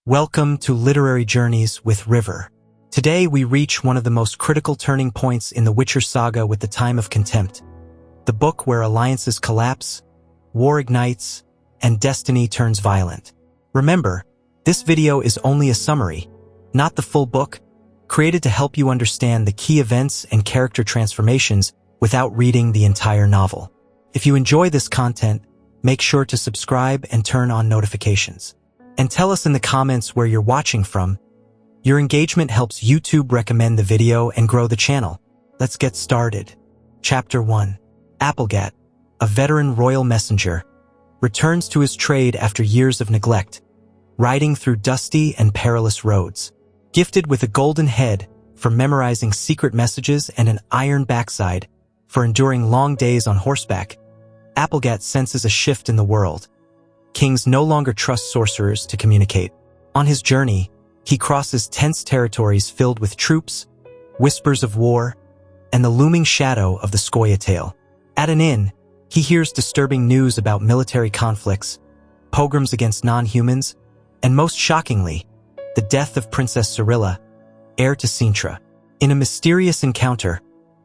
Welcome to Literary Journeys with River. Today we reach one of the most critical turning points in the Witcher saga with the Time of Contempt, the book where alliances collapse, war ignites, and destiny turns violent. Remember, this video is only a summary, not the full book, created to help you understand the key events and character transformations without reading the entire novel. If you enjoy this content, make sure to subscribe and turn on notifications. And tell us in the comments where you're watching from. Your engagement helps YouTube recommend the video and grow the channel. Let's get started. Chapter 1. Applegat, a veteran royal messenger, returns to his trade after years of neglect, riding through dusty and perilous roads. Gifted with a golden head for memorizing secret messages and an iron backside for enduring long days on horseback, Applegat senses a shift in the world. Kings no longer trust sorcerers to communicate. On his journey, he crosses tense territories filled with troops, whispers of war, and the looming shadow of the Scoia'tael. At an inn, he hears disturbing news about military conflicts, pogroms against non-humans, and most shockingly, the death of Princess Cirilla, heir to Cintra. In a mysterious encounter,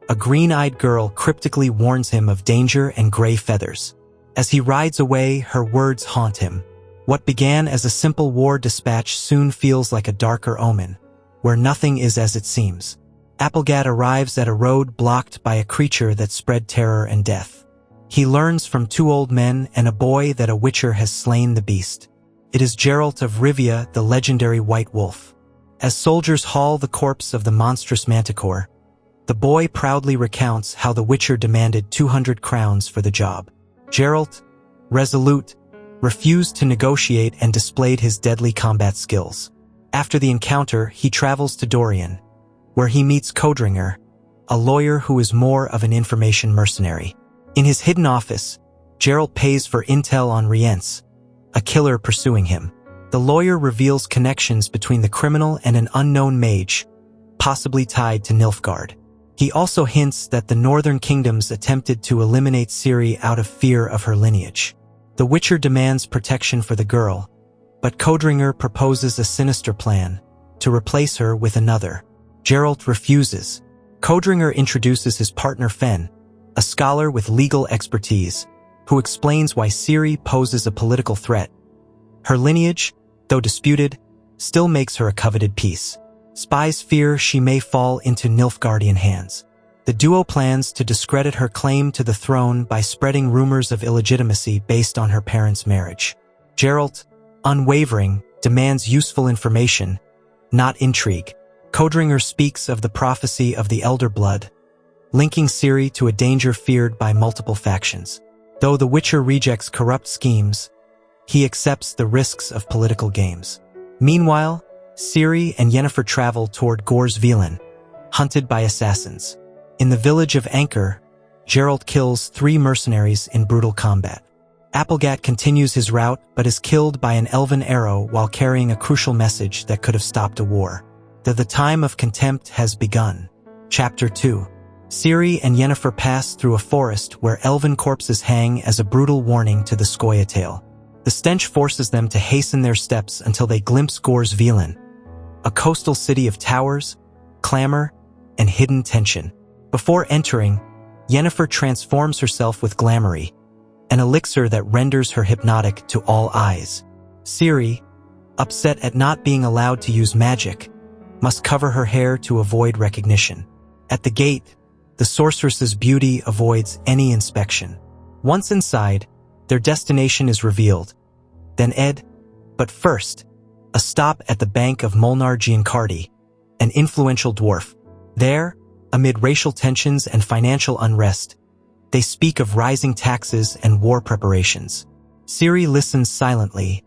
a green-eyed girl cryptically warns him of danger and gray feathers. As he rides away, her words haunt him. What began as a simple war dispatch soon feels like a darker omen, where nothing is as it seems. Applegat arrives at a road blocked by a creature that spread terror and death. He learns from two old men and a boy that a witcher has slain the beast. It is Geralt of Rivia, the legendary White Wolf. As soldiers haul the corpse of the monstrous manticore, the boy proudly recounts how the witcher demanded 200 crowns for the job. Geralt, resolute, refused to negotiate and displayed his deadly combat skills. After the encounter, he travels to Dorian, where he meets Codringer, a lawyer who is more of an information mercenary. In his hidden office, Geralt pays for intel on Rience, a killer pursuing him. The lawyer reveals connections between the criminal and an unknown mage, possibly tied to Nilfgaard. He also hints that the northern kingdoms attempted to eliminate Ciri out of fear of her lineage. The Witcher demands protection for the girl, but Codringer proposes a sinister plan to replace her with another. Geralt refuses. Codringer introduces his partner Fen, a scholar with legal expertise, who explains why Ciri poses a political threat. Her lineage, though disputed, still makes her a coveted piece. Spies fear she may fall into Nilfgaardian hands. The duo plans to discredit her claim to the throne by spreading rumors of illegitimacy based on her parents' marriage. Geralt, unwavering, demands useful information, not intrigue. Codringer speaks of the prophecy of the Elder Blood, linking Ciri to a danger feared by multiple factions. Though the Witcher rejects corrupt schemes, he accepts the risks of political games. Meanwhile, Ciri and Yennefer travel toward Gor's Villain, hunted by assassins. In the village of Anchor, Geralt kills 3 mercenaries in brutal combat. Applegat continues his route but is killed by an elven arrow while carrying a crucial message that could have stopped a war. The Time of Contempt has begun. Chapter 2. Ciri and Yennefer pass through a forest where elven corpses hang as a brutal warning to the Scoia'tael. The stench forces them to hasten their steps until they glimpse Gor's Villain, a coastal city of towers, clamor, and hidden tension. Before entering, Yennefer transforms herself with Glamoury, an elixir that renders her hypnotic to all eyes. Ciri, upset at not being allowed to use magic, must cover her hair to avoid recognition. At the gate, the sorceress's beauty avoids any inspection. Once inside, their destination is revealed. Thanedd, but first, a stop at the bank of Molnar Giancardi, an influential dwarf. There, amid racial tensions and financial unrest, they speak of rising taxes and war preparations. Ciri listens silently,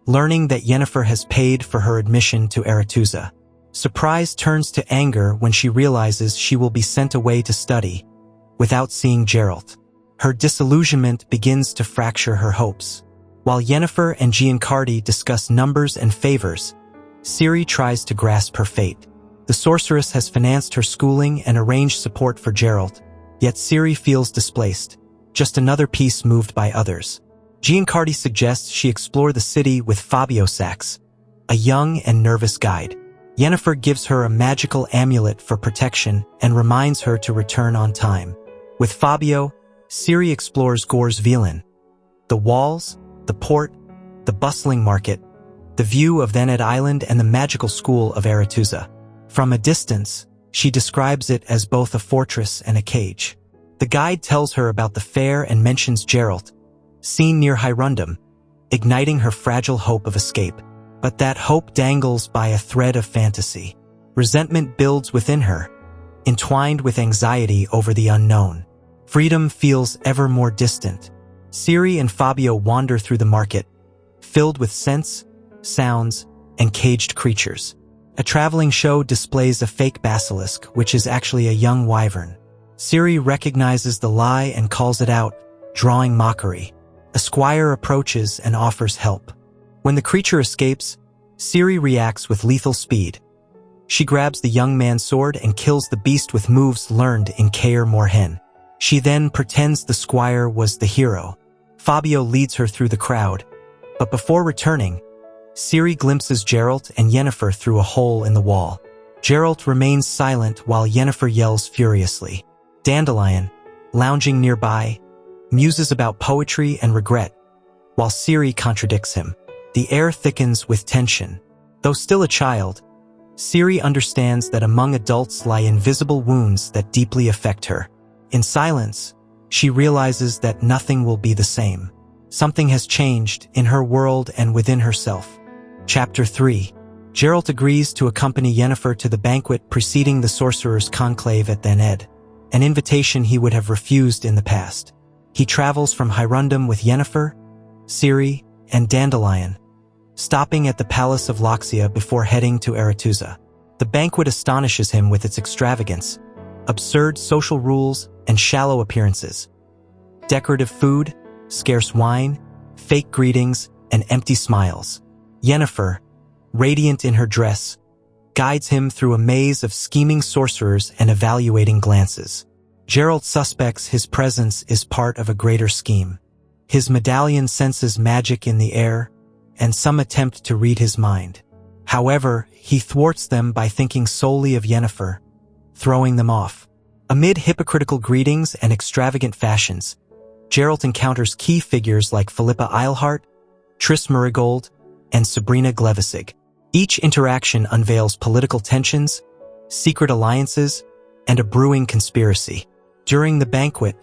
learning that Yennefer has paid for her admission to Aretuza. Surprise turns to anger when she realizes she will be sent away to study, without seeing Geralt. Her disillusionment begins to fracture her hopes. While Yennefer and Giancardi discuss numbers and favors, Ciri tries to grasp her fate. The sorceress has financed her schooling and arranged support for Geralt, yet Ciri feels displaced, just another piece moved by others. Giancardi suggests she explore the city with Fabio Sachs, a young and nervous guide. Yennefer gives her a magical amulet for protection and reminds her to return on time. With Fabio, Ciri explores Gor's Villain. The walls, the port, the bustling market, the view of Thanedd Island and the magical school of Aretuza. From a distance, she describes it as both a fortress and a cage. The guide tells her about the fair and mentions Geralt, seen near Hirundum, igniting her fragile hope of escape. But that hope dangles by a thread of fantasy. Resentment builds within her, entwined with anxiety over the unknown. Freedom feels ever more distant. Ciri and Fabio wander through the market, filled with scents, sounds, and caged creatures. A traveling show displays a fake basilisk, which is actually a young wyvern. Ciri recognizes the lie and calls it out, drawing mockery. A squire approaches and offers help. When the creature escapes, Ciri reacts with lethal speed. She grabs the young man's sword and kills the beast with moves learned in Kaer Morhen. She then pretends the squire was the hero. Fabio leads her through the crowd, but before returning, Ciri glimpses Geralt and Yennefer through a hole in the wall. Geralt remains silent while Yennefer yells furiously. Dandelion, lounging nearby, muses about poetry and regret, while Ciri contradicts him. The air thickens with tension. Though still a child, Ciri understands that among adults lie invisible wounds that deeply affect her. In silence, she realizes that nothing will be the same. Something has changed in her world and within herself. Chapter 3. Geralt agrees to accompany Yennefer to the banquet preceding the sorcerer's conclave at Thanedd, an invitation he would have refused in the past. He travels from Hirundum with Yennefer, Ciri, and Dandelion, stopping at the Palace of Loxia before heading to Aretuza. The banquet astonishes him with its extravagance, absurd social rules, and shallow appearances. Decorative food, scarce wine, fake greetings, and empty smiles. Yennefer, radiant in her dress, guides him through a maze of scheming sorcerers and evaluating glances. Geralt suspects his presence is part of a greater scheme. His medallion senses magic in the air, and some attempt to read his mind. However, he thwarts them by thinking solely of Yennefer, throwing them off. Amid hypocritical greetings and extravagant fashions, Geralt encounters key figures like Philippa Eilhart, Triss Merigold, and Sabrina Glevissig. Each interaction unveils political tensions, secret alliances, and a brewing conspiracy. During the banquet,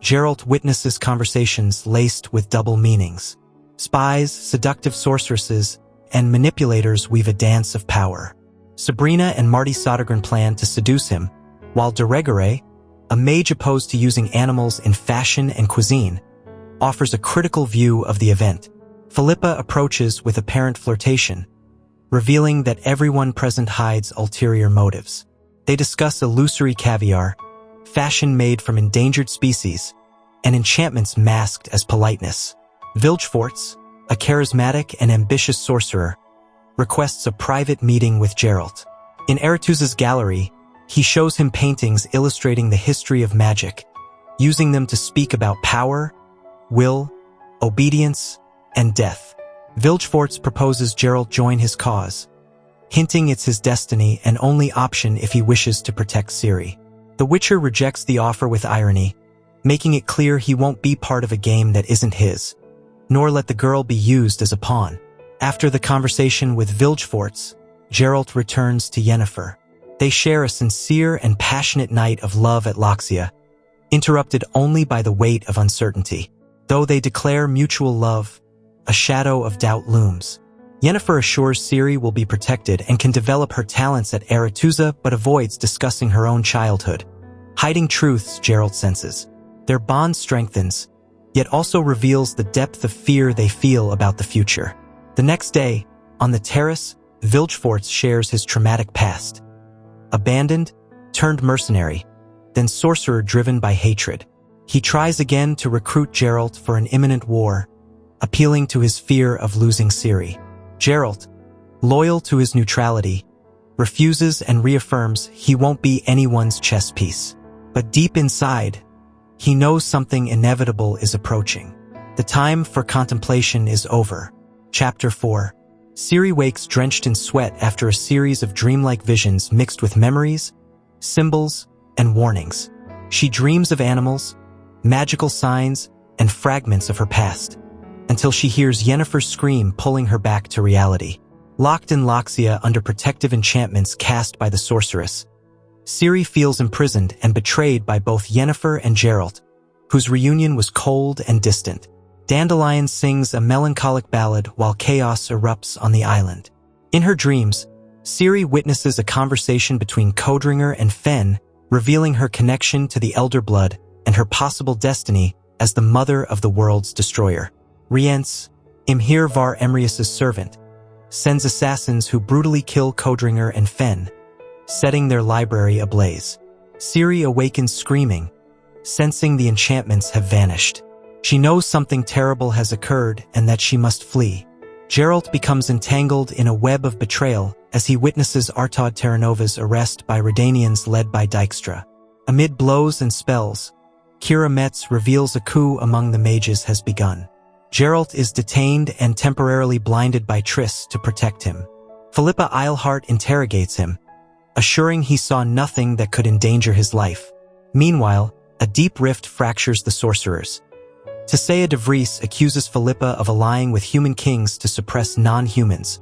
Geralt witnesses conversations laced with double meanings. Spies, seductive sorceresses, and manipulators weave a dance of power. Sabrina and Marty Sodergren plan to seduce him, while de Regere, a mage opposed to using animals in fashion and cuisine, offers a critical view of the event. Philippa approaches with apparent flirtation, revealing that everyone present hides ulterior motives. They discuss illusory caviar, fashion made from endangered species, and enchantments masked as politeness. Vilgefortz, a charismatic and ambitious sorcerer, requests a private meeting with Geralt. In Aretuza's gallery, he shows him paintings illustrating the history of magic, using them to speak about power, will, obedience, and death. Vilgefortz proposes Geralt join his cause, hinting it's his destiny and only option if he wishes to protect Ciri. The Witcher rejects the offer with irony, making it clear he won't be part of a game that isn't his, nor let the girl be used as a pawn. After the conversation with Vilgefortz, Geralt returns to Yennefer. They share a sincere and passionate night of love at Loxia, interrupted only by the weight of uncertainty. Though they declare mutual love, a shadow of doubt looms. Yennefer assures Ciri will be protected and can develop her talents at Aretuza, but avoids discussing her own childhood. Hiding truths, Geralt senses. Their bond strengthens, yet also reveals the depth of fear they feel about the future. The next day, on the terrace, Vilgefortz shares his traumatic past. Abandoned, turned mercenary, then sorcerer driven by hatred. He tries again to recruit Geralt for an imminent war, appealing to his fear of losing Ciri. Geralt, loyal to his neutrality, refuses and reaffirms he won't be anyone's chess piece. But deep inside, he knows something inevitable is approaching. The time for contemplation is over. Chapter 4. Ciri wakes drenched in sweat after a series of dreamlike visions mixed with memories, symbols, and warnings. She dreams of animals, magical signs, and fragments of her past, until she hears Yennefer's scream pulling her back to reality. Locked in Loxia under protective enchantments cast by the sorceress, Ciri feels imprisoned and betrayed by both Yennefer and Geralt, whose reunion was cold and distant. Dandelion sings a melancholic ballad while chaos erupts on the island. In her dreams, Ciri witnesses a conversation between Codringer and Fen, revealing her connection to the Elder Blood and her possible destiny as the mother of the world's destroyer. Rience, Imhir var Emrius's servant, sends assassins who brutally kill Codringer and Fen, setting their library ablaze. Ciri awakens screaming, sensing the enchantments have vanished. She knows something terrible has occurred and that she must flee. Geralt becomes entangled in a web of betrayal as he witnesses Artaud Terranova's arrest by Redanians led by Dijkstra. Amid blows and spells, Kira Metz reveals a coup among the mages has begun. Geralt is detained and temporarily blinded by Triss to protect him. Philippa Eilhart interrogates him, assuring he saw nothing that could endanger his life. Meanwhile, a deep rift fractures the sorcerers. Tissaia de Vries accuses Philippa of allying with human kings to suppress non-humans,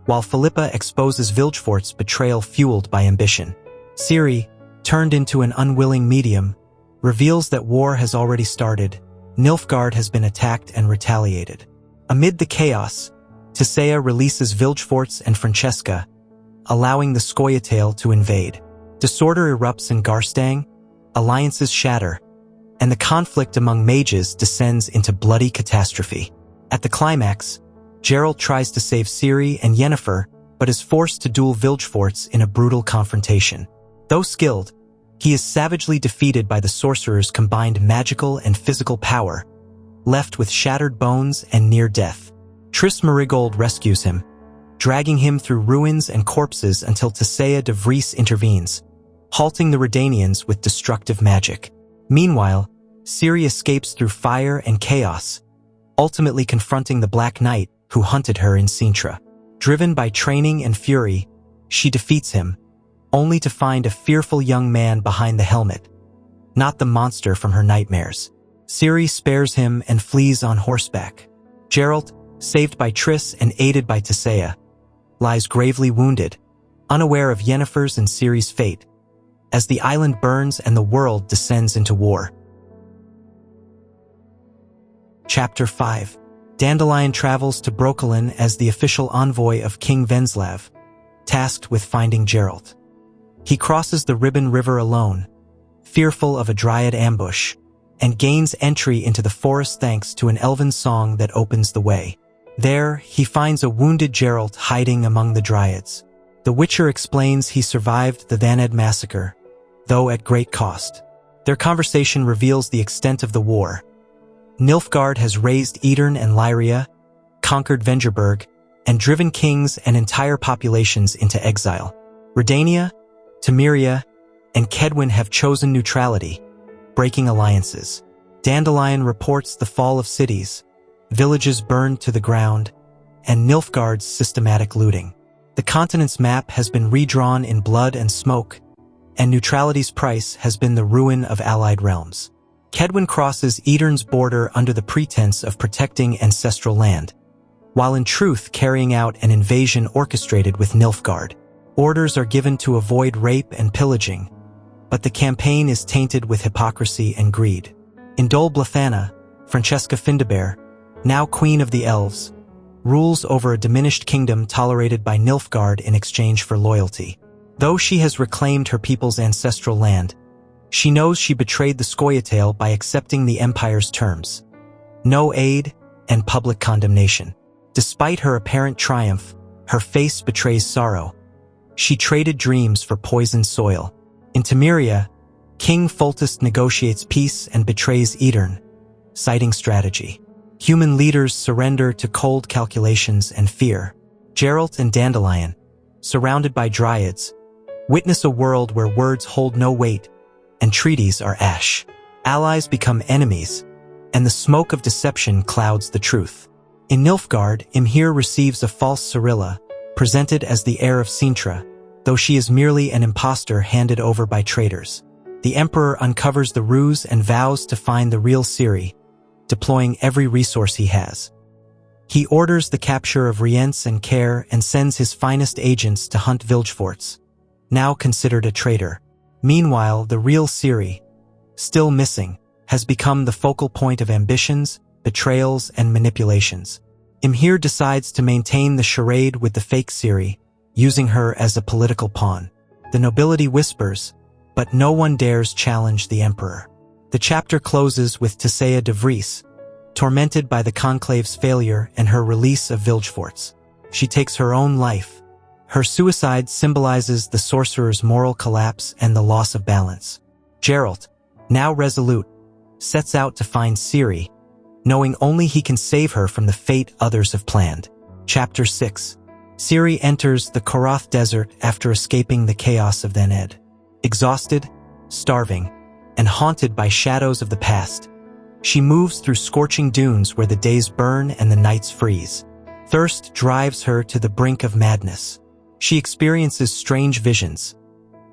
while Philippa exposes Vilgefort's betrayal fueled by ambition. Ciri, turned into an unwilling medium, reveals that war has already started. Nilfgaard has been attacked and retaliated. Amid the chaos, Tissaia releases Vilgefortz and Francesca, allowing the Scoia'tael to invade. Disorder erupts in Garstang, alliances shatter, and the conflict among mages descends into bloody catastrophe. At the climax, Geralt tries to save Ciri and Yennefer, but is forced to duel Vilgefortz in a brutal confrontation. Though skilled, he is savagely defeated by the sorcerer's combined magical and physical power, left with shattered bones and near death. Triss Merigold rescues him, dragging him through ruins and corpses until Tissaia de Vries intervenes, halting the Redanians with destructive magic. Meanwhile, Ciri escapes through fire and chaos, ultimately confronting the Black Knight who hunted her in Cintra. Driven by training and fury, she defeats him, only to find a fearful young man behind the helmet, not the monster from her nightmares. Ciri spares him and flees on horseback. Geralt, saved by Triss and aided by Tissaia, lies gravely wounded, unaware of Yennefer's and Ciri's fate, as the island burns and the world descends into war. Chapter 5. Dandelion travels to Brokilon as the official envoy of King Venslav, tasked with finding Geralt. He crosses the Ribbon River alone, fearful of a dryad ambush, and gains entry into the forest thanks to an elven song that opens the way. There, he finds a wounded Geralt hiding among the dryads. The Witcher explains he survived the Thanedd massacre, though at great cost. Their conversation reveals the extent of the war. Nilfgaard has razed Aedirn and Lyria, conquered Vengerberg, and driven kings and entire populations into exile. Redania, Temeria, and Kedwin have chosen neutrality, breaking alliances. Dandelion reports the fall of cities, villages burned to the ground, and Nilfgaard's systematic looting. The continent's map has been redrawn in blood and smoke, and neutrality's price has been the ruin of allied realms. Kedwin crosses Aedirn's border under the pretense of protecting ancestral land, while in truth carrying out an invasion orchestrated with Nilfgaard. Orders are given to avoid rape and pillaging, but the campaign is tainted with hypocrisy and greed. In Dol Blathanna, Francesca Findabair, now Queen of the Elves, rules over a diminished kingdom tolerated by Nilfgaard in exchange for loyalty. Though she has reclaimed her people's ancestral land, she knows she betrayed the Scoia'tael by accepting the Empire's terms. No aid and public condemnation. Despite her apparent triumph, her face betrays sorrow. She traded dreams for poisoned soil. In Temeria, King Foltest negotiates peace and betrays Aedirn, citing strategy. Human leaders surrender to cold calculations and fear. Geralt and Dandelion, surrounded by dryads, witness a world where words hold no weight and treaties are ash. Allies become enemies, and the smoke of deception clouds the truth. In Nilfgaard, Imhir receives a false Cirilla, presented as the heir of Sintra, though she is merely an impostor handed over by traitors. The Emperor uncovers the ruse and vows to find the real Ciri, deploying every resource he has. He orders the capture of Rience and Care and sends his finest agents to hunt Vilgefortz, now considered a traitor. Meanwhile, the real Ciri, still missing, has become the focal point of ambitions, betrayals, and manipulations. Imhir decides to maintain the charade with the fake Ciri, using her as a political pawn. The nobility whispers, but no one dares challenge the Emperor. The chapter closes with Tissaia de Vries, tormented by the conclave's failure and her release of Vilgefortz. She takes her own life. Her suicide symbolizes the sorcerer's moral collapse and the loss of balance. Geralt, now resolute, sets out to find Ciri, knowing only he can save her from the fate others have planned. Chapter 6. Ciri enters the Korath desert after escaping the chaos of Thanedd. Exhausted, starving, and haunted by shadows of the past, she moves through scorching dunes where the days burn and the nights freeze. Thirst drives her to the brink of madness. She experiences strange visions,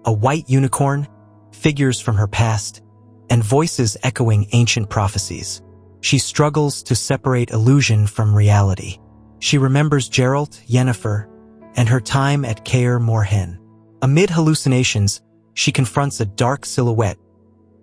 a white unicorn, figures from her past, and voices echoing ancient prophecies. She struggles to separate illusion from reality. She remembers Geralt, Yennefer, and her time at Caer Morhen. Amid hallucinations, she confronts a dark silhouette,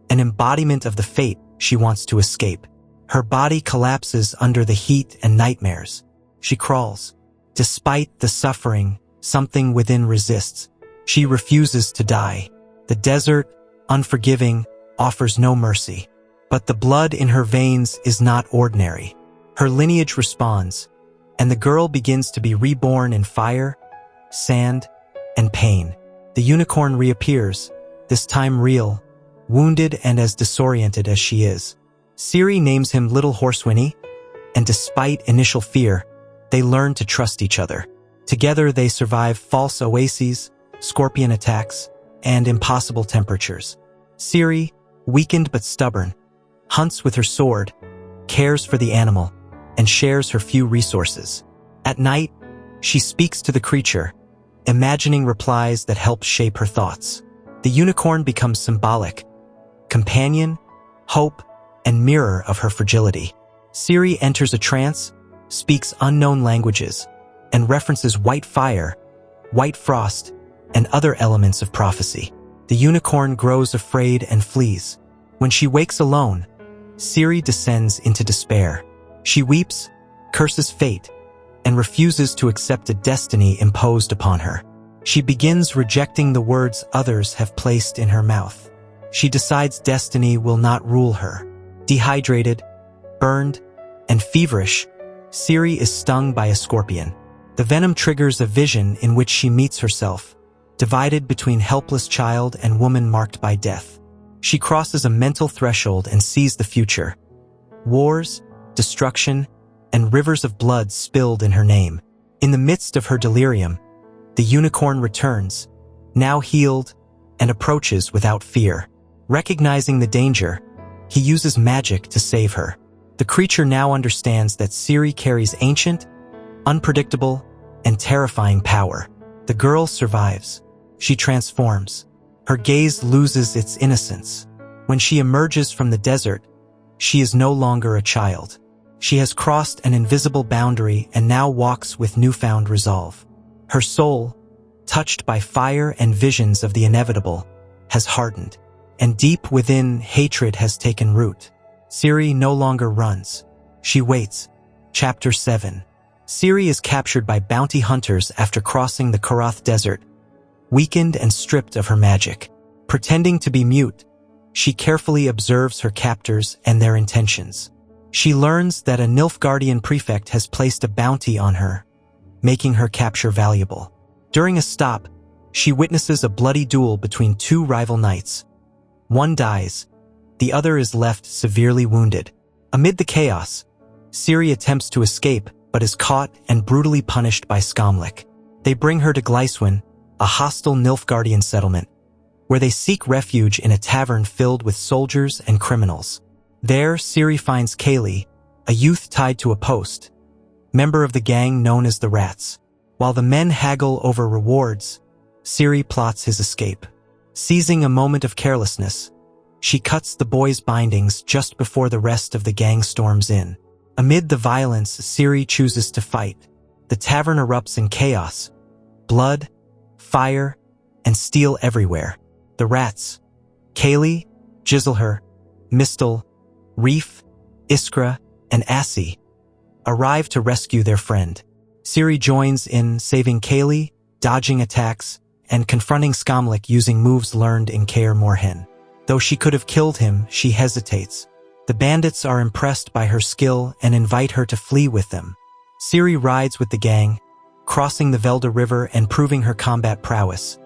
an embodiment of the fate she wants to escape. Her body collapses under the heat and nightmares. She crawls. Despite the suffering, something within resists. She refuses to die. The desert, unforgiving, offers no mercy. But the blood in her veins is not ordinary. Her lineage responds, and the girl begins to be reborn in fire, sand, and pain. The unicorn reappears, this time real, wounded and as disoriented as she is. Ciri names him Little Horsewhinny, and despite initial fear, they learn to trust each other. Together they survive false oases, scorpion attacks, and impossible temperatures. Ciri, weakened but stubborn, hunts with her sword, cares for the animal, and shares her few resources. At night, she speaks to the creature, imagining replies that help shape her thoughts. The unicorn becomes symbolic, companion, hope, and mirror of her fragility. Ciri enters a trance, speaks unknown languages, and references white fire, white frost, and other elements of prophecy. The unicorn grows afraid and flees. When she wakes alone, Ciri descends into despair. She weeps, curses fate, and refuses to accept a destiny imposed upon her. She begins rejecting the words others have placed in her mouth. She decides destiny will not rule her. Dehydrated, burned, and feverish, Ciri is stung by a scorpion. The venom triggers a vision in which she meets herself, divided between helpless child and woman marked by death. She crosses a mental threshold and sees the future. Wars, destruction, and rivers of blood spilled in her name. In the midst of her delirium, the unicorn returns, now healed, and approaches without fear. Recognizing the danger, he uses magic to save her. The creature now understands that Ciri carries ancient, unpredictable, and terrifying power. The girl survives. She transforms. Her gaze loses its innocence. When she emerges from the desert, she is no longer a child. She has crossed an invisible boundary and now walks with newfound resolve. Her soul, touched by fire and visions of the inevitable, has hardened, and deep within, hatred has taken root. Ciri no longer runs. She waits. Chapter 7. Ciri is captured by bounty hunters after crossing the Korath desert, weakened and stripped of her magic. Pretending to be mute, she carefully observes her captors and their intentions. She learns that a Nilfgaardian prefect has placed a bounty on her, making her capture valuable. During a stop, she witnesses a bloody duel between two rival knights. One dies, the other is left severely wounded. Amid the chaos, Ciri attempts to escape but is caught and brutally punished by Skamlik. They bring her to Gleiswin, a hostile Nilfgaardian settlement, where they seek refuge in a tavern filled with soldiers and criminals. There, Ciri finds Kaylee, a youth tied to a post, member of the gang known as the Rats. While the men haggle over rewards, Ciri plots his escape. Seizing a moment of carelessness, she cuts the boy's bindings just before the rest of the gang storms in. Amid the violence, Ciri chooses to fight. The tavern erupts in chaos. Blood, fire, and steel everywhere. The Rats, Kaylee, Giselher, Mistel, Reef, Iskra, and Assi, arrive to rescue their friend. Ciri joins in, saving Kaylee, dodging attacks, and confronting Skamlik using moves learned in Kaer Morhen. Though she could have killed him, she hesitates. The bandits are impressed by her skill and invite her to flee with them. Ciri rides with the gang, crossing the Velda River and proving her combat prowess,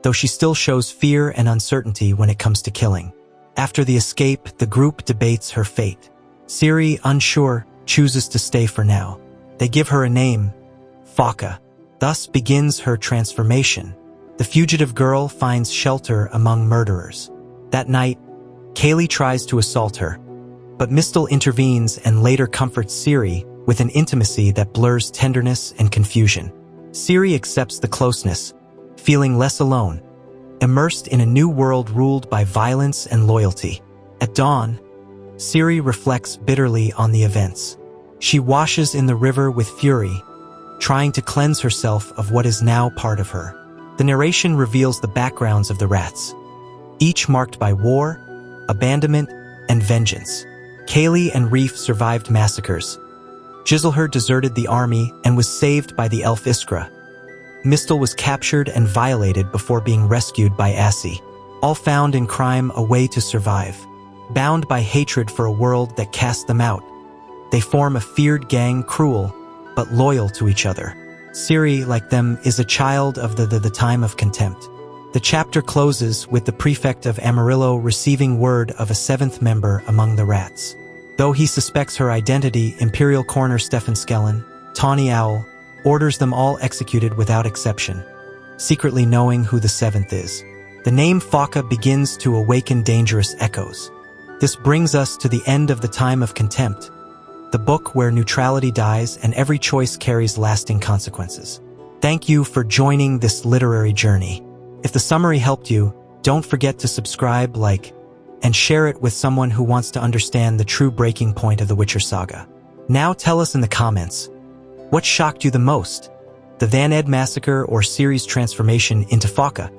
though she still shows fear and uncertainty when it comes to killing. After the escape, the group debates her fate. Ciri, unsure, chooses to stay for now. They give her a name, Falka. Thus begins her transformation. The fugitive girl finds shelter among murderers. That night, Kaylee tries to assault her, but Mistel intervenes and later comforts Ciri with an intimacy that blurs tenderness and confusion. Ciri accepts the closeness, feeling less alone, immersed in a new world ruled by violence and loyalty. At dawn, Ciri reflects bitterly on the events. She washes in the river with fury, trying to cleanse herself of what is now part of her. The narration reveals the backgrounds of the Rats, each marked by war, abandonment, and vengeance. Kaylee and Reef survived massacres. Giselher deserted the army and was saved by the elf Iskra. Mistel was captured and violated before being rescued by Assi, all found in crime a way to survive. Bound by hatred for a world that cast them out, they form a feared gang, cruel but loyal to each other. Ciri, like them, is a child of the Time of Contempt. The chapter closes with the prefect of Amarillo receiving word of a seventh member among the Rats. Though he suspects her identity, Imperial Coroner Stefan Skellen, Tawny Owl, orders them all executed without exception, secretly knowing who the seventh is. The name Falka begins to awaken dangerous echoes. This brings us to the end of the Time of Contempt, the book where neutrality dies and every choice carries lasting consequences. Thank you for joining this literary journey. If the summary helped you, don't forget to subscribe, like, and share it with someone who wants to understand the true breaking point of the Witcher saga. Now tell us in the comments, what shocked you the most? The Thanedd massacre or Ciri's transformation into Falka?